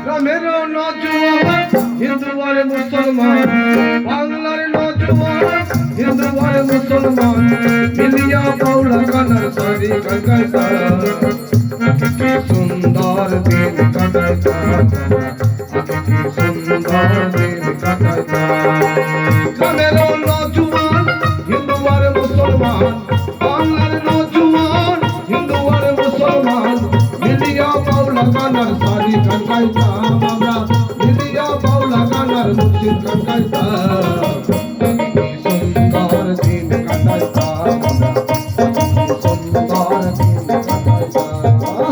গ্রামের নজওয়ান হিন্দু আর মুসলমান, বাংলার নজওয়ান হিন্দু আর মুসলমান, মিলিয়া বাউলা গানার সারি গায় তারা, কি সুন্দর দিন কাটায় তারা, কি সুন্দর দিন কাটায় তারা। গ্রামের নজওয়ান হিন্দু আর মুসলমান, বাংলার নজওয়ান হিন্দু আর মুসলমান, মিলিয়া বাউলা গানার সারি গায় তারা, আমরা মিলিয়া বাউলা গানার মুর্শিদ গায় তারা, কি সুন্দর দিন কাটায় তারা, সুন্দর দিন কাটায় তারা।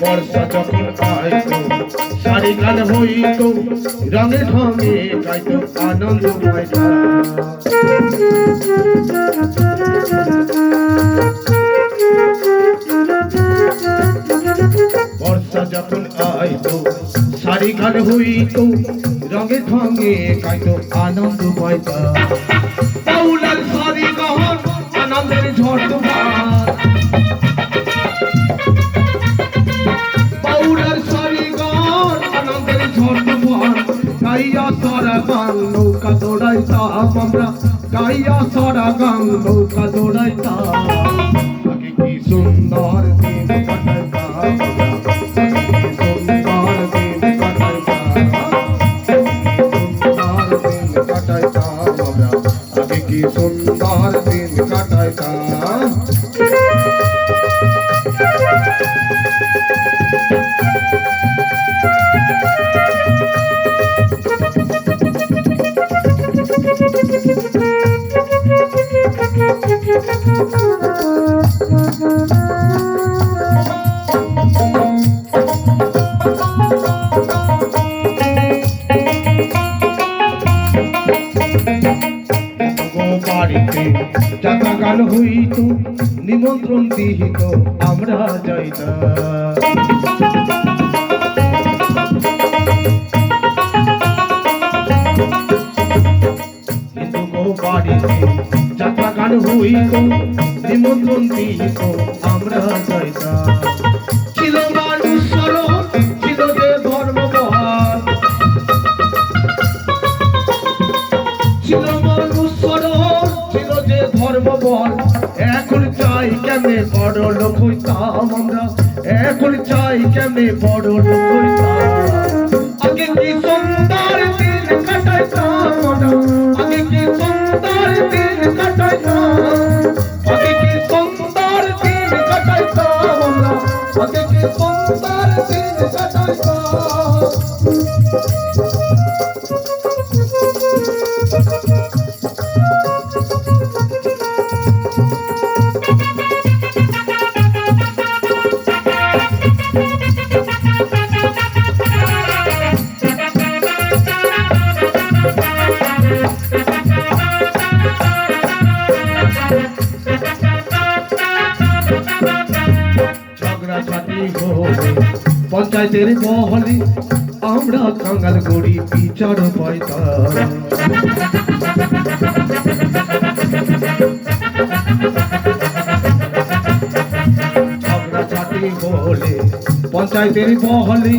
বর্ষা যখন আইতো সারি গান হইতো, রঙে ঢঙে গাইতো আনন্দময় গান। বর্ষা যখন আইতো সারি গান হইতো, রঙে ঢঙে গাইতো আনন্দময় গান। বাউলার সারি গান আনন্দের ঝড় তোমার, বাউলার সারি গান আনন্দের ঝড় তোমার, গাইয়া সারা গান নৌকা দৌড়াইতাম আমরা, গাইয়া সারা গান নৌকা দৌড়াইতাম, আগে কি সুন্দর দিন কাটাইতাম, সুন্দর দিন কাটাইতাম, সুন্দর দিন কাটাইতাম আমরা, আগে কি সুন্দর দিন কাটাইতাম। বাড়িতে যাত্রা গান হইত, নিমন্ত্রণ দিহিত আমরা যাইতাম, কিন্তু গো বাড়িতে যাত্রা গান হইত, নিমন্ত্রণ দিহিত আমরা যাইতাম। ছিল মানুষ সরল, ছিল যে ধর্মবহাল, ছিল মানুষ সরল, ছিল যে ধর্মবল। এখন চাই কেমনে বড় লোক হইতাম আমরা, এখন চাই কেমনে বড় লোক হইতাম, আগে কি সুন্দর দিন কাটাইতাম আমরা, আগে কি সুন্দর দিন কাটাইতাম, আগে কি সুন্দর দিন কাটাইতাম আমরা, আগে কি সুন্দর দিন কাটাইতাম। পঞ্চায়েতের মহলে আমরা কাঙ্গাল গড়ি বিচার পাইতাম, ঝগড়াঝাটি হলে পঞ্চায়েতের মহলে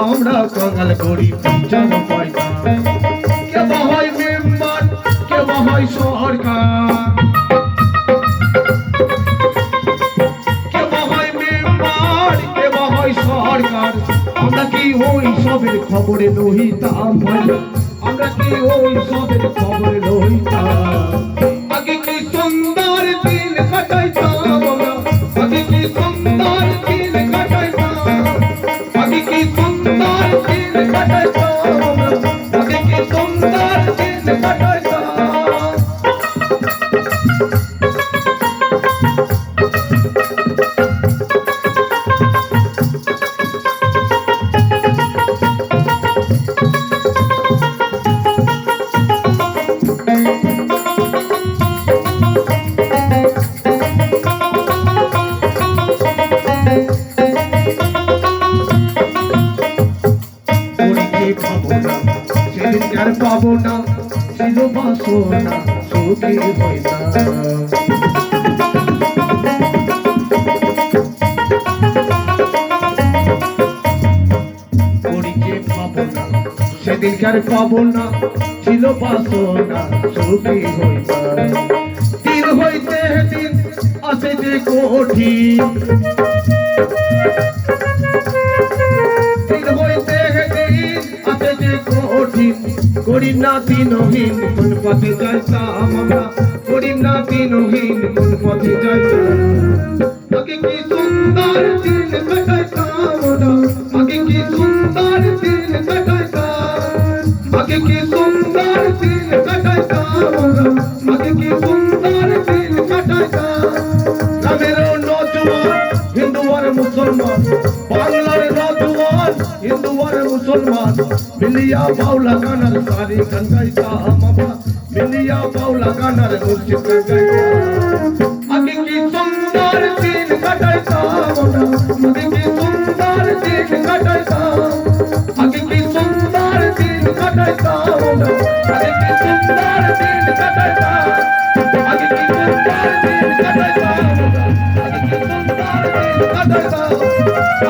আমরা কাঙ্গাল গড়ি বিচার পাইতাম। কেউ হয় মেম্বার, কেউ হয় সরকার, সরকার, আমরা কি ওই সবের খবরে লইতাম ভাই, আমরা কি ওই সবের খবরে লইতাম, আগে কি সুন্দর দিন কাটাইতাম আমরা, আগে কি সুন্দর দিন কাটাইতাম, আগে কি সুন্দর দিন কাটাইতাম আমরা, আগে কি সুন্দর দিন কাটাইতাম। পাবো না ছিল বাসনা সুখী হই না করিকে পাবো না সেদিনকার পাবো না ছিল বাসনা সুখী হই না দিন হইতে দিন আসে যে কঠিন দিন হইতে দিন আসে যে কঠিন করি না দিনহীন কোন পথে যাইতাম আমরা করি না দিনহীন কোন পথে যাইতাম আগে কি সুন্দর দিন কাটাইতাম আমরা আগে কি সুন্দর দিন কাটাইতাম আগে কি সুন্দর দিন কাটাইতাম আমরা আগে কি সুন্দর দিন কাটাইতাম গ্রামের নজওয়ান হিন্দু আর মুসলমান বাংলার নজওয়ান হিন্দু আর মুসলমান মিলিয়া বাউলা গানার সারি গান গাইতাম আমরা মিলিয়া বাউলা গানার মুর্শিদ গান গাইতাম আগে কি সুন্দর দিন কাটাইতাম আমরা আগে কি সুন্দর দিন কাটাইতাম আগে কি সুন্দর দিন কাটাইতাম আমরা আগে কি সুন্দর দিন কাটাইতাম আগে কি সুন্দর দিন কাটাইতাম আমরা আগে কি সুন্দর দিন কাটাইতাম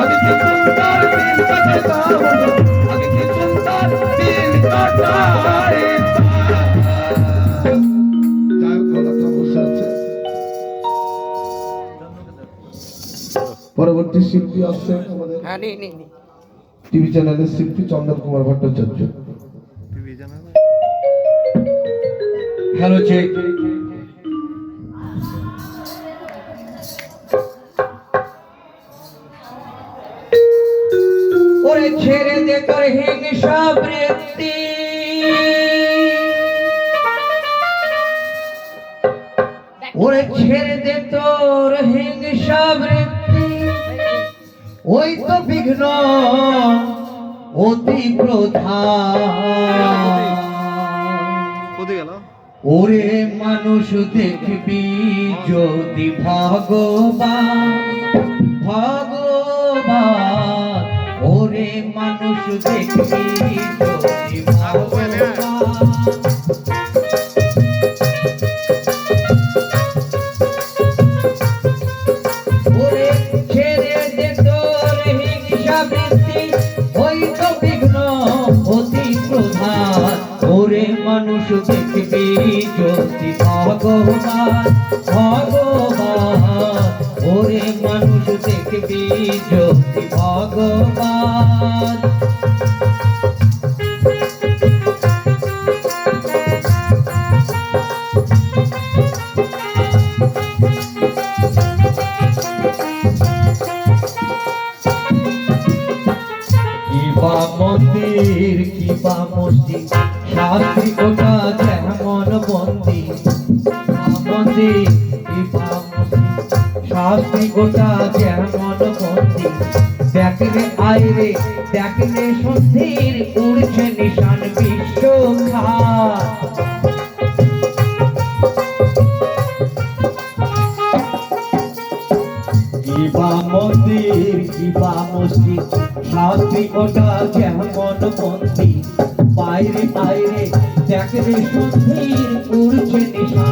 আগে কি সুন্দর দিন কাটাইতাম আমরা আগে কি সুন্দর দিন কাটাইতাম পরবর্তী শিল্পী আছে আমাদের টিভি চ্যানেলের শিল্পী চন্দন কুমার ভট্টাচার্য হ্যালো চেক ওরে ছেড়ে দে তোর হিংসা বৃত্তি ওরে ছেড়ে দে তোর হিংসা বৃত্তি ওই তো বিঘ্ন অতি প্রধান ওরে মানুষ দেখবি যদি ভগবান ভগবান ওরে মানুষ দেখবি যদি ভগবান ওরে ছেড়ে দে তোর হিংসা বৃত্তি ওই তো বিঘ্ন অতি প্রধান ওরে মানুষ দেখবি যদি ভগবান ভগবান ওরে মানুষ দেখবি যদি ভগবান কিবা মন্দির কিবা মসজিদ শাস্ত্রী কোটা যেমন মন্দির মন্দির কিবা মসজিদ শাস্ত্রী কোটা যেমন মন্দির দেখলে আইরে দেখলে সন্ধির উড়ছে নিশান বিশ্বখাত কিবা মন্দির কিবা মসজিদ শাস্ত্রী কোটা যেমন মন্দির বাইরে বাইরে দেখলে সন্ধির উড়ছে নিশান